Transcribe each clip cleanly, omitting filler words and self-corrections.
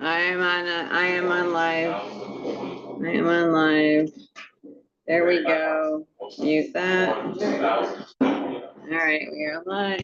I am on live. I am on live. There we go. Mute that. All right, we are live.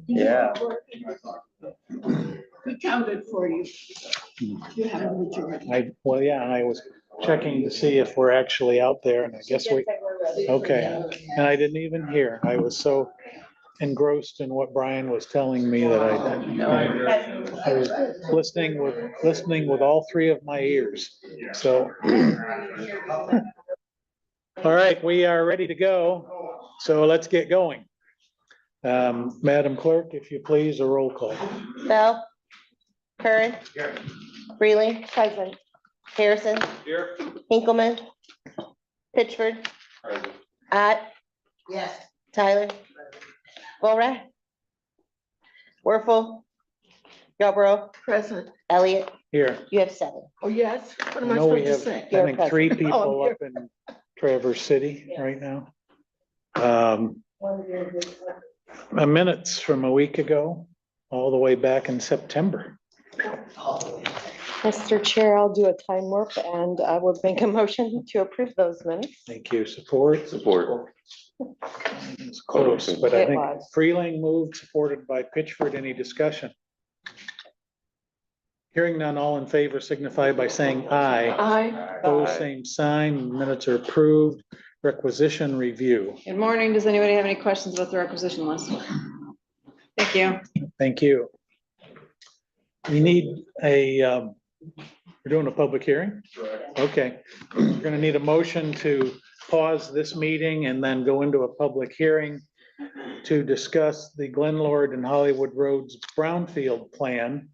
Yeah. We counted for you. You have a majority. Well, yeah, and I was checking to see if we're actually out there, and I guess okay. And I didn't even hear. I was so engrossed in what Brian was telling me that I was listening with all three of my ears. So, all right, we are ready to go. So let's get going. Madam Clerk, if you please, a roll call. Bell. Curran. Freeling. Present. Harrison. Here. Hinkleman. Pitchford. Ott. Yes. Tyler. Borat. Werfel. Yarborough. Present. Elliott. Here. You have 7. Oh, yes. What am I I know we supposed to have, say? I think, 3 Oh, people I'm up in Traverse City right now. Minutes from a week ago, all the way back in September. Mr. Chair, I'll do a time warp and I would make a motion to approve those minutes. Thank you. Support? Support. It's close, but I It think was. Freeling moved, supported by Pitchford. Any discussion? Hearing none, all in favor signify by saying aye. Aye. Opposed, same sign. Minutes are approved. Requisition review. Good morning. Does anybody have any questions about the requisition list? Thank you. Thank you. We need we're doing a public hearing? Okay. We're gonna need a motion to pause this meeting and then go into a public hearing to discuss the Glenlord and Hollywood Roads Brownfield plan.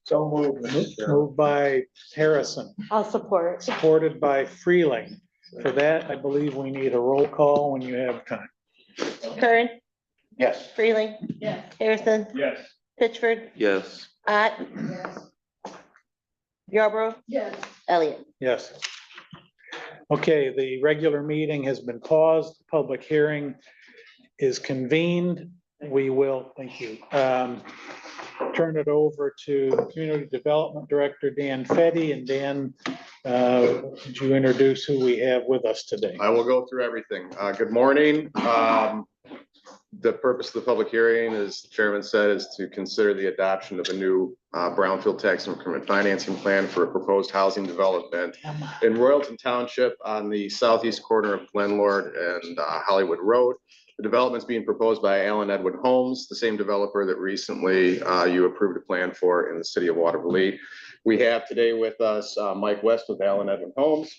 So moved. Moved by Harrison, I'll support. supported by Freeling. For that, I believe we need a roll call when you have time. Curran. Yes. Freeling. Yes. Harrison. Yes. Pitchford. Yes. Ott. Yarborough. Yes. Elliott. Yes. Okay, the regular meeting has been paused. The public hearing is convened. We will, thank you, turn it over to Community Development Director Dan Fetty. And Dan, could you introduce who we have with us today? I will go through everything. Good morning. The purpose of the public hearing, as the chairman said, is to consider the adoption of a new brownfield tax increment financing plan for a proposed housing development in Royalton Township on the southeast corner of Glenlord and Hollywood Road. The development is being proposed by Allen Edwin Homes, the same developer that recently you approved a plan for in the city of Waterville. We have today with us Mike West with Allen Edwin Homes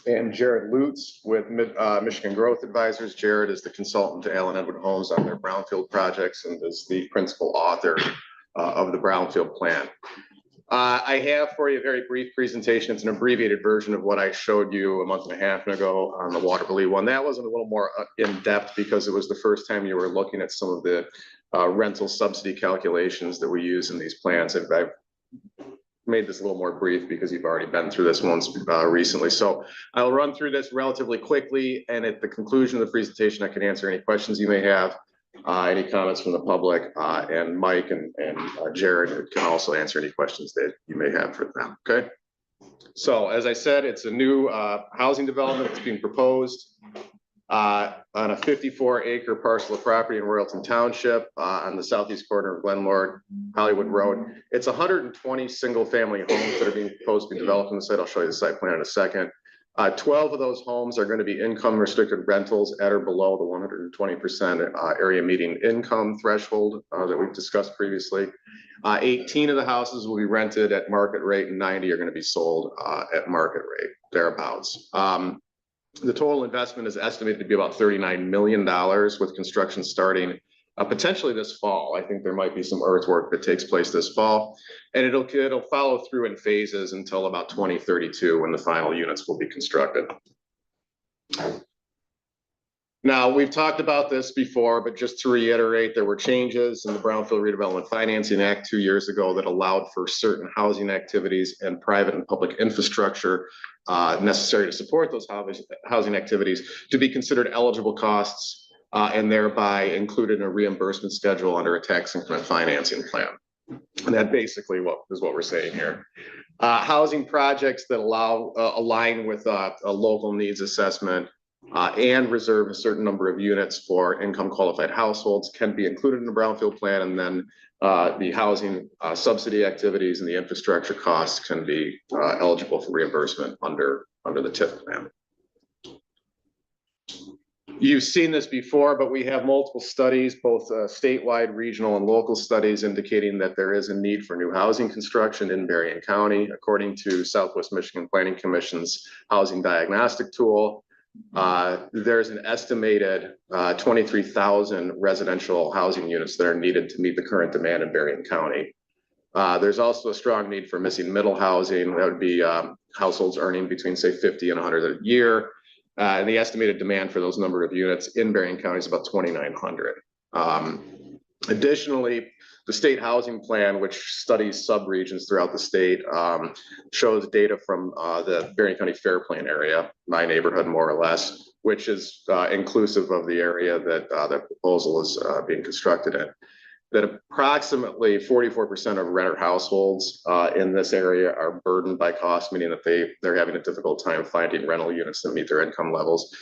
and Jared Lutz with Michigan Growth Advisors. Jared is the consultant to Allen Edwin Homes on their brownfield projects and is the principal author of the brownfield plan. I have for you a very brief presentation. It's an abbreviated version of what I showed you a month and a half ago on the Waterville one. That was a little more in depth because it was the first time you were looking at some of the rental subsidy calculations that we use in these plans. And I've made this a little more brief because you've already been through this once recently. So I'll run through this relatively quickly, and at the conclusion of the presentation, I can answer any questions you may have, any comments from the public, and Mike and Jared can also answer any questions that you may have for them. Okay. So as I said, it's a new housing development that's being proposed on a 54-acre parcel of property in Royalton Township on the southeast corner of Glenlord, Hollywood Road. It's 120 single-family homes that are being proposed to be developed on the site. I'll show you the site plan in a second. 12 of those homes are going to be income-restricted rentals at or below the 120% area median income threshold that we've discussed previously. 18 of the houses will be rented at market rate, and 90 are going to be sold at market rate, thereabouts. The total investment is estimated to be about $39 million, with construction starting potentially this fall. I think there might be some earthwork that takes place this fall, and it'll follow through in phases until about 2032 when the final units will be constructed. Now, we've talked about this before, but just to reiterate, there were changes in the Brownfield Redevelopment Financing Act 2 years ago that allowed for certain housing activities and private and public infrastructure necessary to support those housing activities to be considered eligible costs and thereby included in a reimbursement schedule under a tax increment financing plan. And that basically is what we're saying here. Housing projects that align with a local needs assessment and reserve a certain number of units for income qualified households can be included in the brownfield plan, and then the housing subsidy activities and the infrastructure costs can be eligible for reimbursement under the TIF plan. You've seen this before, but we have multiple studies, both statewide, regional, and local studies indicating that there is a need for new housing construction in Berrien County. According to Southwest Michigan Planning Commission's housing diagnostic tool, there's an estimated 23,000 residential housing units that are needed to meet the current demand in Berrien County. There's also a strong need for missing middle housing. That would be households earning between, say, 50 and 100 a year. And the estimated demand for those number of units in Berrien County is about 2,900. Additionally, the state housing plan, which studies subregions throughout the state, shows data from the Berrien County Fair Plan area, my neighborhood more or less, which is inclusive of the area that the proposal is being constructed in. That approximately 44% of renter households in this area are burdened by cost, meaning that they're having a difficult time finding rental units that meet their income levels.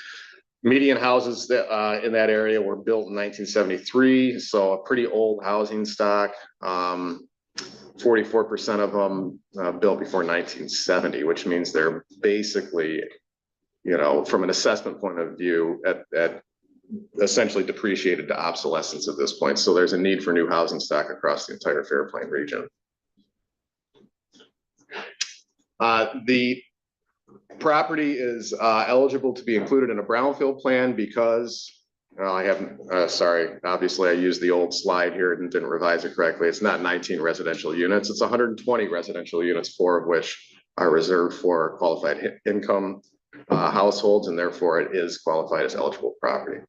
Median houses that, in that area were built in 1973, so a pretty old housing stock. 44% of them built before 1970, which means they're basically, you know, from an assessment point of view, at essentially depreciated to obsolescence at this point. So there's a need for new housing stock across the entire Fair Plain region. The property is eligible to be included in a brownfield plan because I haven't, sorry, obviously I used the old slide here and didn't revise it correctly. It's not 19 residential units, it's 120 residential units, 4 of which are reserved for qualified income households, and therefore it is qualified as eligible property.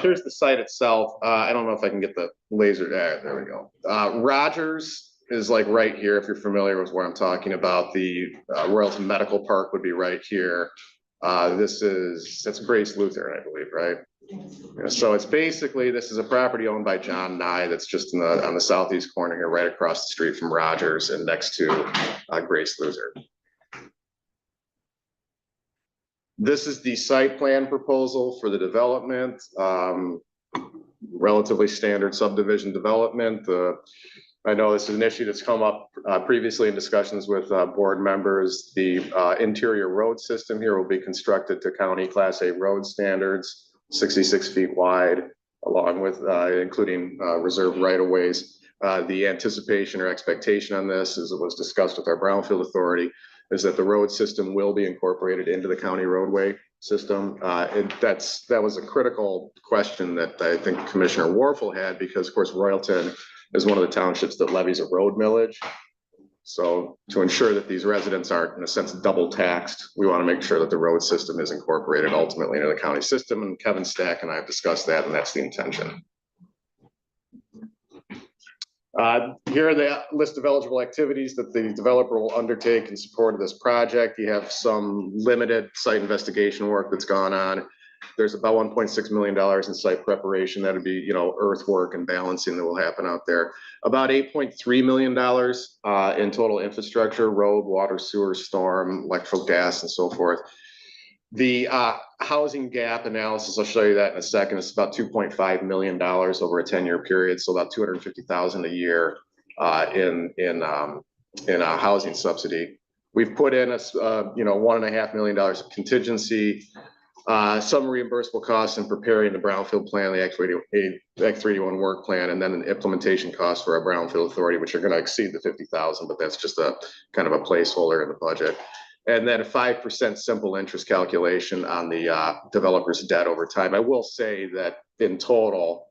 Here's the site itself. I don't know if I can get the laser there we go. Rogers is like right here, if you're familiar with where I'm talking about. The Royalton Medical Park would be right here. That's Grace Lutheran, I believe, right? Yeah, so it's basically, this is a property owned by John Nye that's just on the southeast corner here, right across the street from Rogers and next to Grace Lutheran. This is the site plan proposal for the development. Relatively standard subdivision development. I know this is an issue that's come up previously in discussions with board members. The interior road system here will be constructed to county Class A road standards, 66 feet wide, along with including reserved right-of-ways. The anticipation or expectation on this, as it was discussed with our Brownfield Authority, is that the road system will be incorporated into the county roadway system. That was a critical question that I think Commissioner Warfel had, because of course Royalton is one of the townships that levies a road millage. So to ensure that these residents aren't in a sense double taxed, we want to make sure that the road system is incorporated ultimately into the county system, and Kevin Stack and I have discussed that, and that's the intention. Here are the list of eligible activities that the developer will undertake in support of this project. You have some limited site investigation work that's gone on. There's about $1.6 million in site preparation. That'd be, you know, earthwork and balancing that will happen out there. About $8.3 million in total infrastructure, road, water, sewer, storm, electrical, gas, and so forth. The housing gap analysis, I'll show you that in a second. It's about $2.5 million over a 10-year period, so about $250,000 a year in a housing subsidy. We've put in $1.5 million of contingency, some reimbursable costs in preparing the brownfield plan, the Act 381 work plan, and then an implementation cost for our Brownfield Authority, which are going to exceed the $50,000, but that's just a kind of a placeholder in the budget. And then a 5% simple interest calculation on the developer's debt over time. I will say that in total,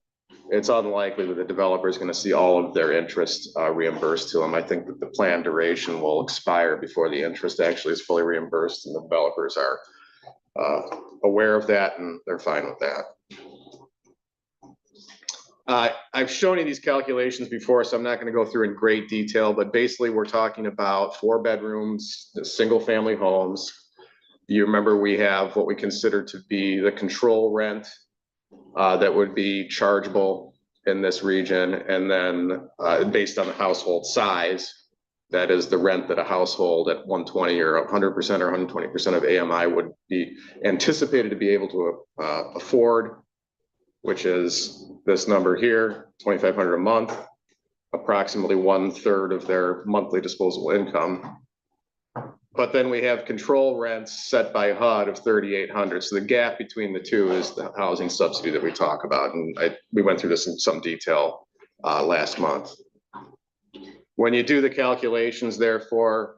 it's unlikely that the developer is going to see all of their interest reimbursed to them. I think that the plan duration will expire before the interest actually is fully reimbursed, and the developers are aware of that, and they're fine with that. I've shown you these calculations before, so I'm not going to go through in great detail, but basically we're talking about 4 bedrooms, single family homes. You remember we have what we consider to be the control rent that would be chargeable in this region, and then based on the household size, That is the rent that a household at 120 or 100% or 120% of AMI would be anticipated to be able to afford, which is this number here, $2,500 a month, approximately 1/3 of their monthly disposable income. But then we have control rents set by HUD of $3,800. So the gap between the two is the housing subsidy that we talk about. And we went through this in some detail last month. When you do the calculations, therefore,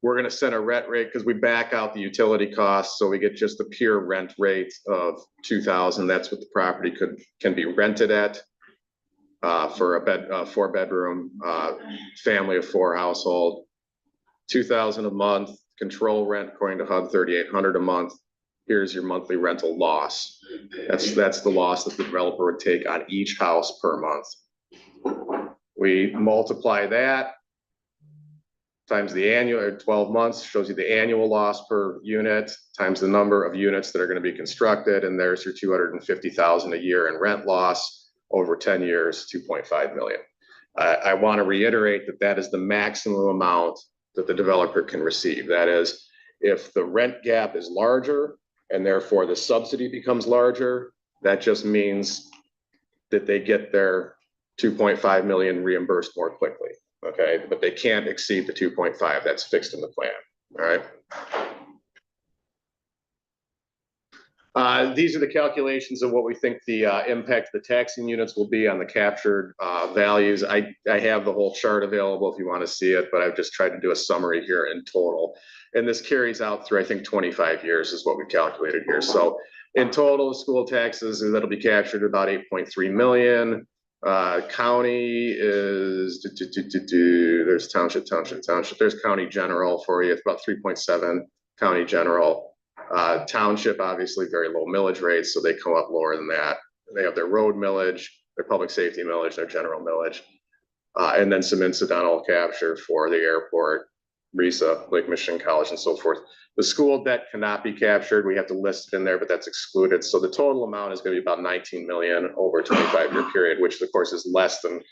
we're going to set a rent rate because we back out the utility costs. So we get just the pure rent rate of $2,000. That's what the property can be rented at for a 4-bedroom family of 4 household. $2,000 a month, control rent according to HUD, $3,800 a month. Here's your monthly rental loss. That's the loss that the developer would take on each house per month. We multiply that times the annual, or 12 months, shows you the annual loss per unit, times the number of units that are going to be constructed, and there's your $250,000 a year in rent loss over 10 years, $2.5 million. I want to reiterate that that is the maximum amount that the developer can receive. That is, if the rent gap is larger and therefore the subsidy becomes larger, that just means that they get their 2.5 million reimbursed more quickly. Okay, but they can't exceed the 2.5. That's fixed in the plan. All right. These are the calculations of what we think the impact of the taxing units will be on the captured values. I have the whole chart available if you want to see it, but I've just tried to do a summary here in total. And this carries out through, I think, 25 years is what we calculated here. So in total, school taxes that'll be captured about 8.3 million. County is, there's township. There's county general for you. It's about 3.7 county general. Township, obviously very low millage rates, so they come up lower than that. They have their road millage, their public safety millage, their general millage, and then some incidental capture for the airport, RISA, Lake Michigan College, and so forth. The school debt cannot be captured. We have to list it in there, but that's excluded. So the total amount is going to be about 19 million over a 25-year period, which of course is less than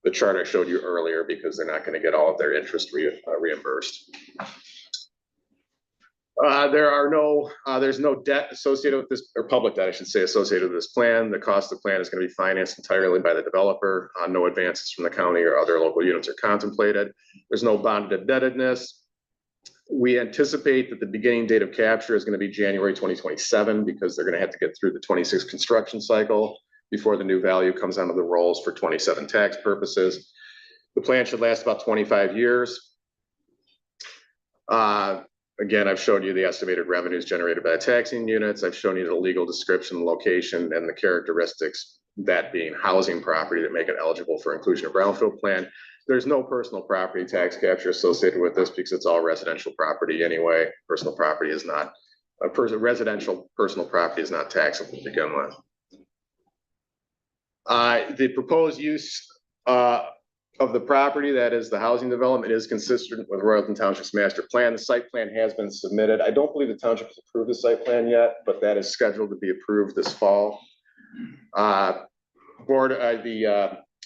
the chart I showed you earlier because they're not going to get all of their interest reimbursed. There's no debt associated with this, or public debt, I should say, associated with this plan. The cost of the plan is going to be financed entirely by the developer. No advances from the county or other local units are contemplated. There's no bonded indebtedness. We anticipate that the beginning date of capture is going to be January 2027 because they're going to have to get through the 26 construction cycle before the new value comes onto the rolls for 27 tax purposes. The plan should last about 25 years. Again, I've shown you the estimated revenues generated by the taxing units. I've shown you the legal description, location, and the characteristics, that being housing property, that make it eligible for inclusion of brownfield plan. There's no personal property tax capture associated with this because it's all residential property anyway. Personal property is not, residential personal property is not taxable to begin with. The proposed use of the property, that is the housing development, is consistent with Royalton Township's master plan. The site plan has been submitted. I don't believe the township has approved the site plan yet, but that is scheduled to be approved this fall.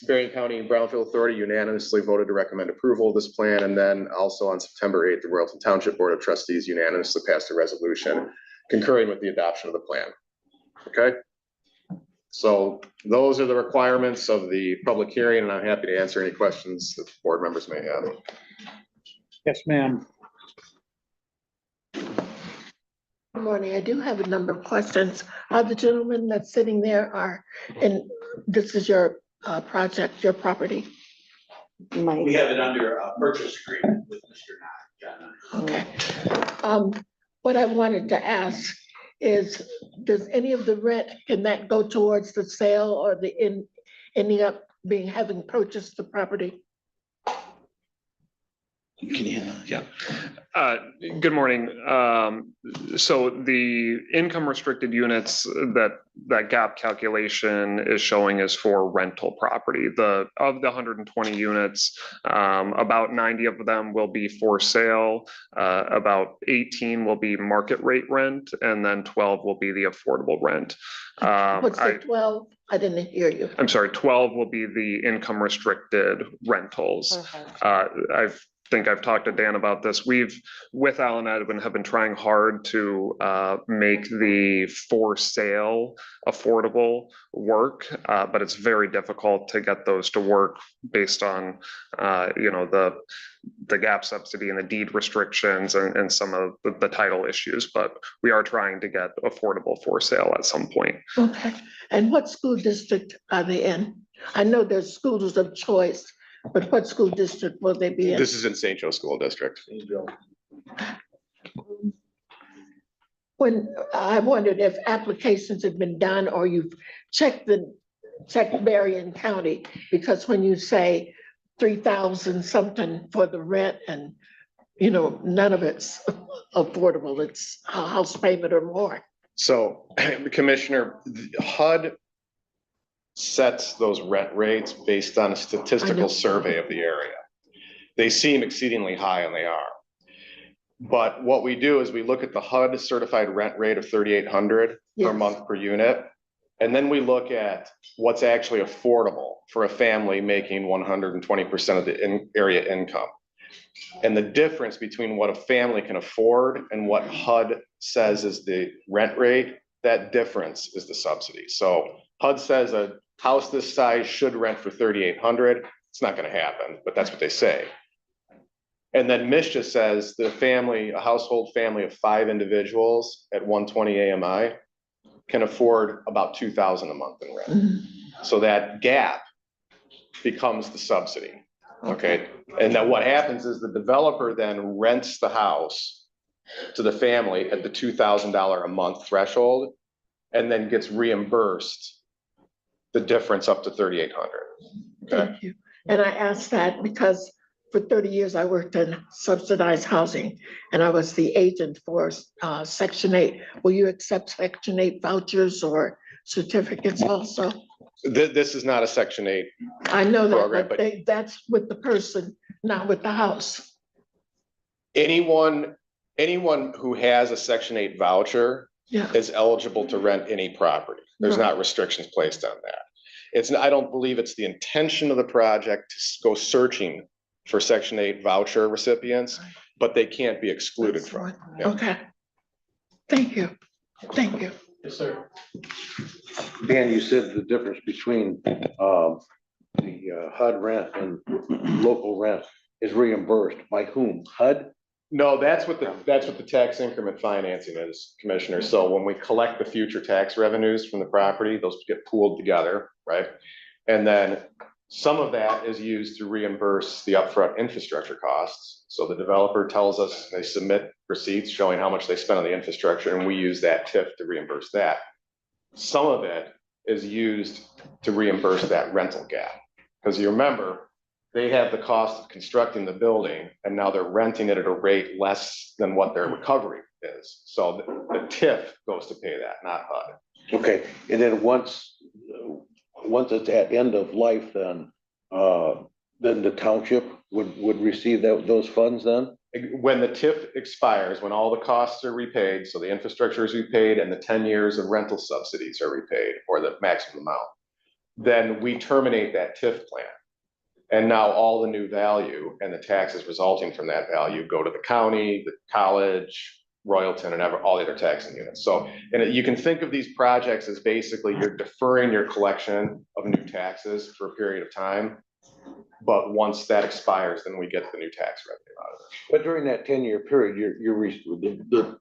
Berrien County Brownfield Authority unanimously voted to recommend approval of this plan. And then also on September 8th, the Royalton Township Board of Trustees unanimously passed a resolution concurring with the adoption of the plan. Okay. So those are the requirements of the public hearing, and I'm happy to answer any questions that board members may have. Yes, ma'am. Good morning. I do have a number of questions. The gentlemen that's sitting there are, and this is your project, your property? We have it under a purchase agreement with Mr. John. Okay. What I wanted to ask is, does any of the rent, can that go towards the sale or the ending up having purchased the property? Can you, yeah. Good morning. So the income restricted units that gap calculation is showing is for rental property. Of the 120 units, about 90 of them will be for sale. About 18 will be market rate rent, and then 12 will be the affordable rent. What's the 12? I didn't hear you. I'm sorry, 12 will be the income restricted rentals. Okay. I've talked to Dan about this. With Alan Edwin, have been trying hard to make the for sale affordable work, but it's very difficult to get those to work based on, the gap subsidy and the deed restrictions and some of the title issues. But we are trying to get affordable for sale at some point. Okay. And what school district are they in? I know there's schools of choice, but what school district will they be in? This is in St. Joe School District. When I wondered if applications have been done or you've checked Berrien County, because when you say 3,000 something for the rent and, none of it's affordable, it's a house payment or more. So, Commissioner, HUD sets those rent rates based on a statistical survey of the area. They seem exceedingly high, and they are. But what we do is we look at the HUD certified rent rate of 3,800 per Yes. month per unit. And then we look at what's actually affordable for a family making 120% of the area income. And the difference between what a family can afford and what HUD says is the rent rate, that difference is the subsidy. So HUD says a house this size should rent for 3,800. It's not going to happen, but that's what they say. And then MSHA says that a household family of 5 individuals at 120 AMI can afford about 2,000 a month in rent. So that gap becomes the subsidy. Okay. And then what happens is the developer then rents the house to the family at the $2,000 a month threshold, and then gets reimbursed the difference up to 3,800. Okay. Thank you. And I asked that because for 30 years I worked in subsidized housing and I was the agent for Section 8. Will you accept Section 8 vouchers or certificates also? This is not a Section 8. I know program, that, but that's with the person, not with the house. Anyone who has a Section 8 voucher Yeah. is eligible to rent any property. There's Right. not restrictions placed on that. I don't believe it's the intention of the project to go searching for Section 8 voucher recipients, but they can't be excluded from it. Yeah. Okay. Thank you. Thank you. Yes, sir. Dan, you said the difference between the HUD rent and local rent is reimbursed by whom? HUD? No, that's what the tax increment financing is, Commissioner. So when we collect the future tax revenues from the property, those get pooled together, right? And then some of that is used to reimburse the upfront infrastructure costs. So the developer tells us, they submit receipts showing how much they spent on the infrastructure, and we use that TIF to reimburse that. Some of it is used to reimburse that rental gap. Because you remember, they have the cost of constructing the building, and now they're renting it at a rate less than what their recovery is. So the TIF goes to pay that, not HUD. Okay, and then once it's at end of life, then the township would receive those funds then? When the TIF expires, when all the costs are repaid, so the infrastructure is repaid and the 10 years of rental subsidies are repaid, or the maximum amount, then we terminate that TIF plan. And now all the new value and the taxes resulting from that value go to the county, the college, Royalton, and all the other taxing units. So, and you can think of these projects as basically you're deferring your collection of new taxes for a period of time. But once that expires, then we get the new tax revenue out of it. But during that 10-year period,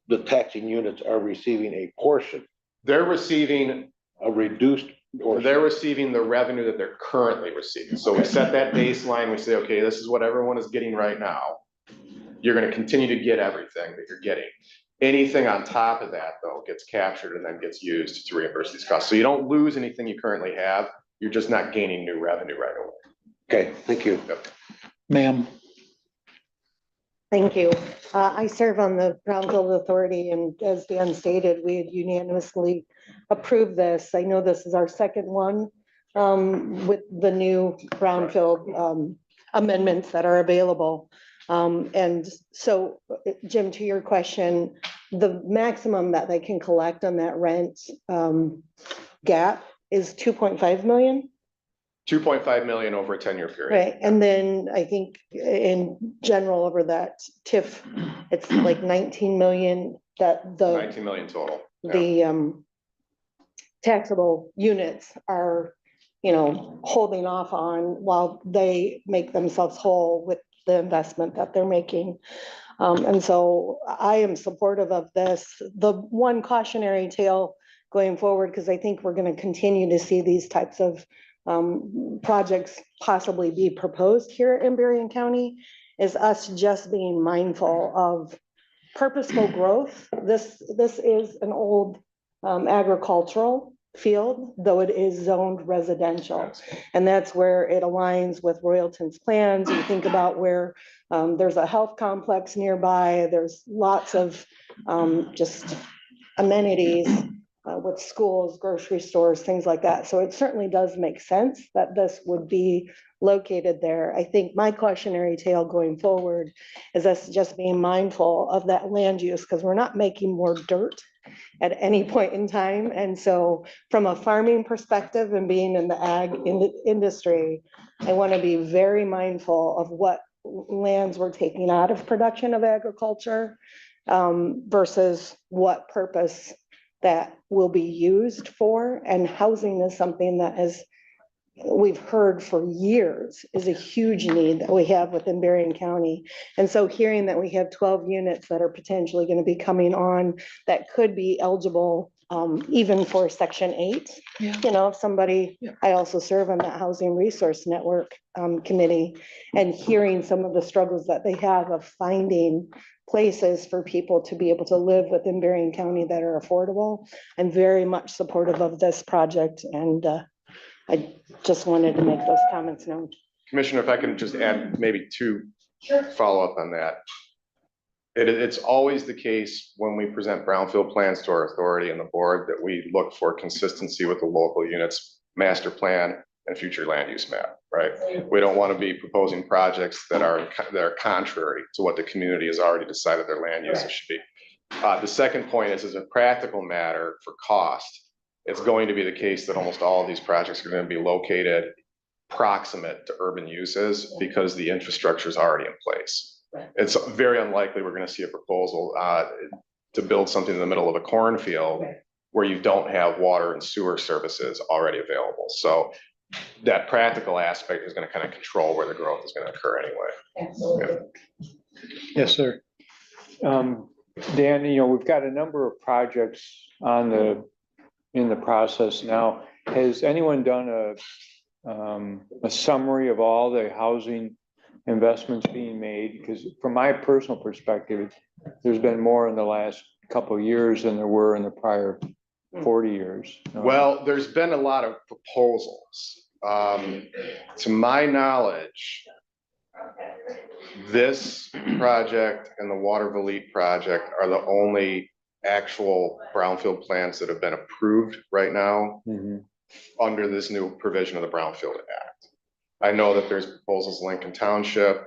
the taxing units are receiving a portion, They're receiving a reduced portion. They're receiving the revenue that they're currently receiving. So we set that baseline, we say, okay, this is what everyone is getting right now. You're going to continue to get everything that you're getting. Anything on top of that, though, gets captured and then gets used to reimburse these costs. So you don't lose anything you currently have. You're just not gaining new revenue right away. Okay, thank you. Yep. Ma'am. Thank you. I serve on the Brownfield Authority, and as Dan stated, we had unanimously approved this. I know this is our second one with the new Brownfield amendments that are available. And so, Jim, to your question, the maximum that they can collect on that rent gap is 2.5 million. 2.5 million over a 10-year period. Right, and then I think in general over that TIF, it's like 19 million that 19 million total. Yeah. the taxable units are, you know, holding off on while they make themselves whole with the investment that they're making. And so I am supportive of this. The one cautionary tale going forward, because I think we're going to continue to see these types of projects possibly be proposed here in Berrien County, is us just being mindful of purposeful growth. This is an old agricultural field, though it is zoned residential. And that's where it aligns with Royalton's plans. You think about where there's a health complex nearby, there's lots of just amenities with schools, grocery stores, things like that. So it certainly does make sense that this would be located there. I think my cautionary tale going forward is us just being mindful of that land use, because we're not making more dirt at any point in time. And so from a farming perspective and being in the ag industry, I want to be very mindful of what lands we're taking out of production of agriculture versus what purpose that will be used for. And housing is something that is, we've heard for years, is a huge need that we have within Berrien County. And so hearing that we have 12 units that are potentially going to be coming on that could be eligible even for Section 8, Yeah. you know, if somebody, I also serve on that Housing Resource Network committee, and hearing some of the struggles that they have of finding places for people to be able to live within Berrien County that are affordable. I'm very much supportive of this project, and I just wanted to make those comments known. Commissioner, if I can just add maybe two follow-up on that. It's always the case when we present brownfield plans to our authority and the board that we look for consistency with the local units master plan and future land use map, right? We don't want to be proposing projects that are contrary to what the community has already decided their land uses should be. The second point is, as a practical matter for cost, it's going to be the case that almost all of these projects are going to be located proximate to urban uses because the infrastructure is already in place. It's very unlikely we're going to see a proposal to build something in the middle of a cornfield where you don't have water and sewer services already available. So that practical aspect is going to kind of control where the growth is going to occur anyway. Yes, sir. Dan, you know, we've got a number of projects in the process now. Has anyone done a summary of all the housing investments being made? Because from my personal perspective, there's been more in the last couple of years than there were in the prior 40 years. Well, there's been a lot of proposals. To my knowledge, this project and the Water Valete project are the only actual brownfield plans that have been approved right now under this new provision of the Brownfield Act. I know that there's proposals in Lincoln Township.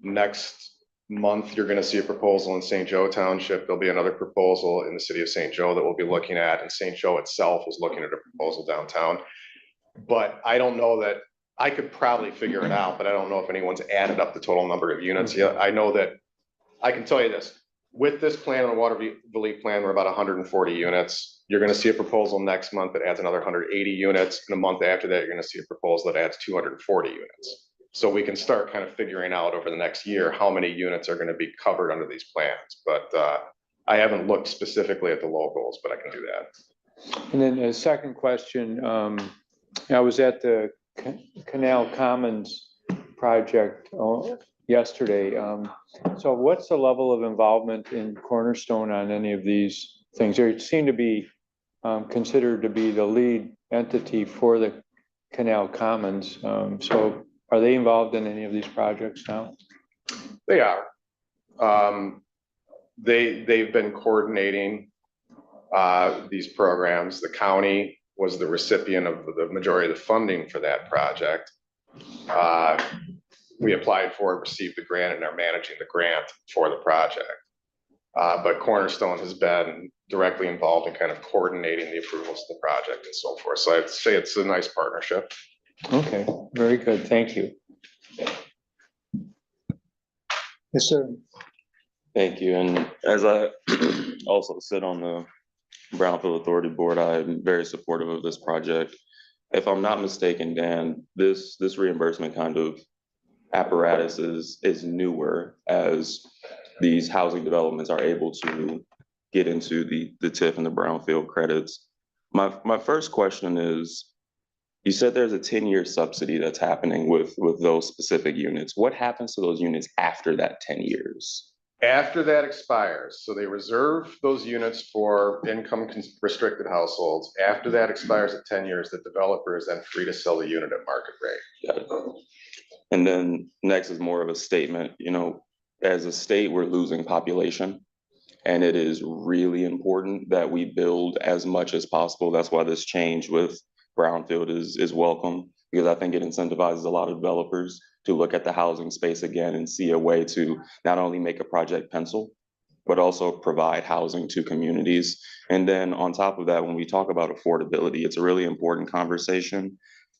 Next month, you're going to see a proposal in St. Joe Township. There'll be another proposal in the city of St. Joe that we'll be looking at, and St. Joe itself is looking at a proposal downtown. But I don't know that, I could probably figure it out, but I don't know if anyone's added up the total number of units yet. I know that, I can tell you this, with this plan and the Water Valete plan, we're about 140 units. You're going to see a proposal next month that adds another 180 units. And a month after that, you're going to see a proposal that adds 240 units. So we can start kind of figuring out over the next year how many units are going to be covered under these plans. But I haven't looked specifically at the locals, but I can do that. And then a second question, I was at the Canal Commons project yesterday. So what's the level of involvement in Cornerstone on any of these things? They seem to be considered to be the lead entity for the Canal Commons. So are they involved in any of these projects now? They are. They've been coordinating these programs. The county was the recipient of the majority of the funding for that project. We applied for it, received the grant, and are managing the grant for the project. But Cornerstone has been directly involved in kind of coordinating the approvals of the project and so forth. So I'd say it's a nice partnership. Okay, very good. Thank you. Yes, sir. Thank you. And as I also sit on the Brownfield Authority Board, I'm very supportive of this project. If I'm not mistaken, Dan, this reimbursement kind of apparatus is newer as these housing developments are able to get into the TIF and the Brownfield credits. My first question is, you said there's a 10-year subsidy that's happening with those specific units. What happens to those units after that 10 years? After that expires, so they reserve those units for income restricted households. After that expires at 10 years, the developer is then free to sell the unit at market rate. And then next is more of a statement, you know, as a state, we're losing population. And it is really important that we build as much as possible. That's why this change with Brownfield is welcome, because I think it incentivizes a lot of developers to look at the housing space again and see a way to not only make a project pencil, but also provide housing to communities. And then on top of that, when we talk about affordability, it's a really important conversation.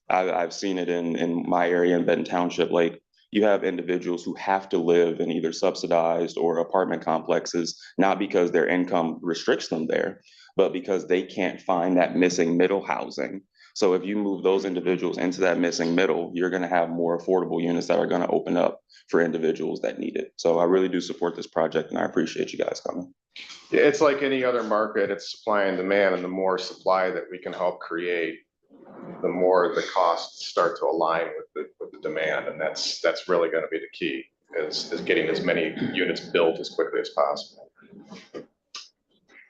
I've seen it in my area in Benton Township. Like, you have individuals who have to live in either subsidized or apartment complexes, not because their income restricts them there, but because they can't find that missing middle housing. So if you move those individuals into that missing middle, you're going to have more affordable units that are going to open up for individuals that need it. So I really do support this project, and I appreciate you guys coming. Yeah, it's like any other market, it's supply and demand, and the more supply that we can help create, the more the costs start to align with the demand. And that's really going to be the key, is getting as many units built as quickly as possible.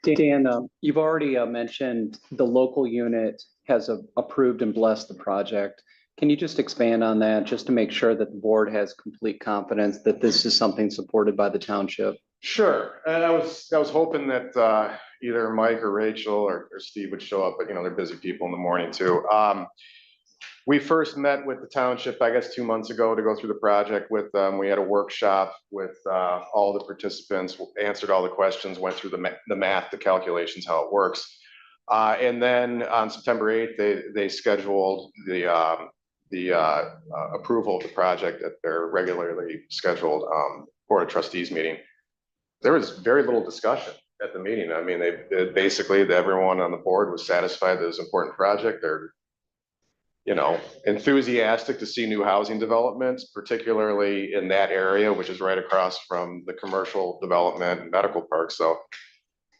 Dan, you've already mentioned the local unit has approved and blessed the project. Can you just expand on that, just to make sure that the board has complete confidence that this is something supported by the township? Sure. And I was hoping that either Mike or Rachel or Steve would show up, but you know, they're busy people in the morning too. We first met with the township, I guess 2 months ago, to go through the project with them. We had a workshop with all the participants, answered all the questions, went through the math, the calculations, how it works. And then on September 8th, they scheduled the approval of the project at their regularly scheduled Board of Trustees meeting. There was very little discussion at the meeting. I mean, basically everyone on the board was satisfied that it was an important project. They're, you know, enthusiastic to see new housing developments, particularly in that area, which is right across from the commercial development and medical park. So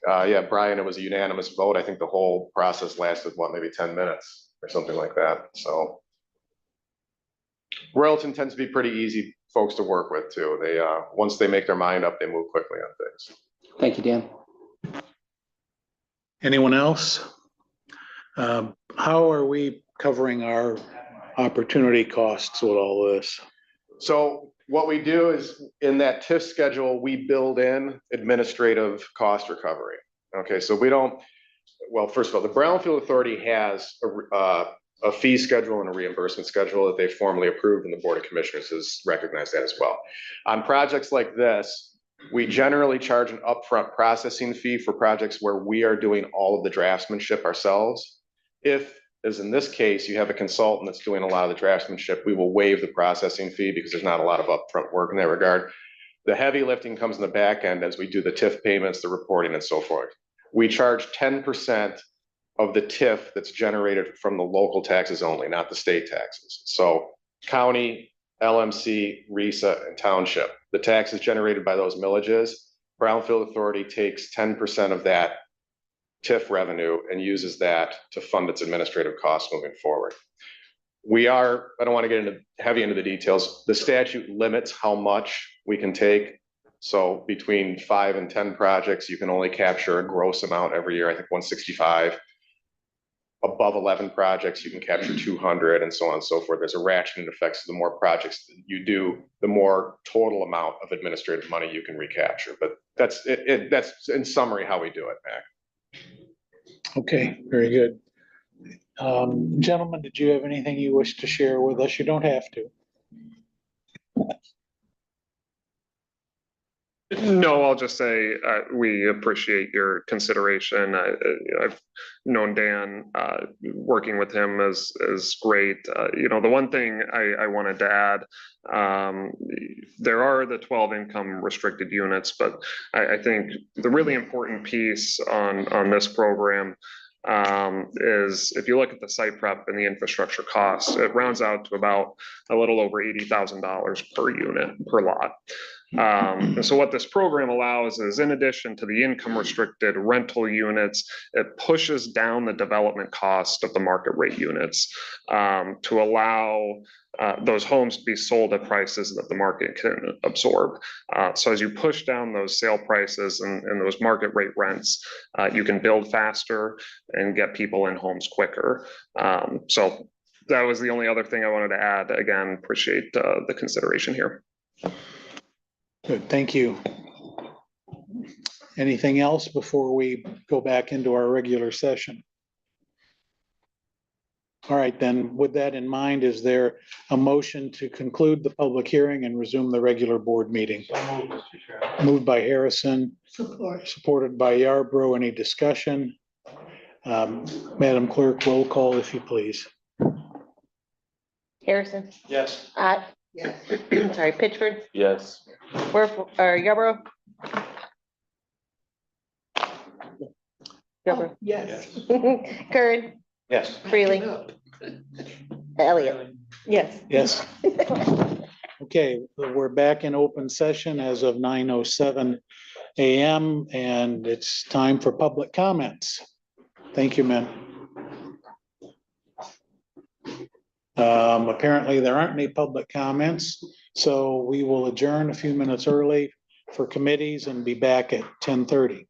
yeah, Brian, it was a unanimous vote. I think the whole process lasted, what, maybe 10 minutes or something like that. So Royalton tends to be pretty easy folks to work with too. They once they make their mind up, they move quickly on things. Thank you, Dan. Anyone else? How are we covering our opportunity costs with all this? So what we do is, in that TIF schedule, we build in administrative cost recovery. Okay, so we don't, well, first of all, the Brownfield Authority has a fee schedule and a reimbursement schedule that they formally approved, and the Board of Commissioners has recognized that as well. On projects like this, we generally charge an upfront processing fee for projects where we are doing all of the draftsmanship ourselves. If, as in this case, you have a consultant that's doing a lot of the draftsmanship, we will waive the processing fee because there's not a lot of upfront work in that regard. The heavy lifting comes in the back end as we do the TIF payments, the reporting, and so forth. We charge 10% of the TIF that's generated from the local taxes only, not the state taxes. So county, LMC, RESA, and township, the taxes generated by those millages, Brownfield Authority takes 10% of that TIF revenue and uses that to fund its administrative costs moving forward. We are, I don't want to get into heavy into the details. The statute limits how much we can take. So between 5 and 10 projects, you can only capture a gross amount every year, I think 165. above 11 projects, you can capture 200 and so on and so forth. There's a ratcheting effect. So the more projects that you do, the more total amount of administrative money you can recapture. But that's it. That's in summary how we do it, Mac. Okay, very good. Gentlemen, did you have anything you wish to share with us? You don't have to. No, I'll just say, we appreciate your consideration. I've known Dan, working with him is great. You know, the one thing I wanted to add, there are the 12 income restricted units, but I think the really important piece on this program is if you look at the site prep and the infrastructure costs, it rounds out to about a little over $80,000 per unit, per lot. And so what this program allows is, in addition to the income restricted rental units, it pushes down the development cost of the market rate units to allow those homes to be sold at prices that the market can absorb. So as you push down those sale prices and those market rate rents, you can build faster and get people in homes quicker. So that was the only other thing I wanted to add. Again, appreciate the consideration here. Good, thank you. Anything else before we go back into our regular session? All right, then, with that in mind, is there a motion to conclude the public hearing and resume the regular board meeting? Moved by Harrison, supported by Yarbrough. Any discussion? Madam Clerk, roll call if you please. Harrison, Yes. Yes. sorry, Pittsford, Yes. Yarborough. Yarborough. Yes. Kern, Yes. Freely, Elliott. Yes. Yes. Okay, we're back in open session as of 9:07 a.m. and it's time for public comments. Thank you, men. Apparently there aren't any public comments, so we will adjourn a few minutes early for committees and be back at 10:30.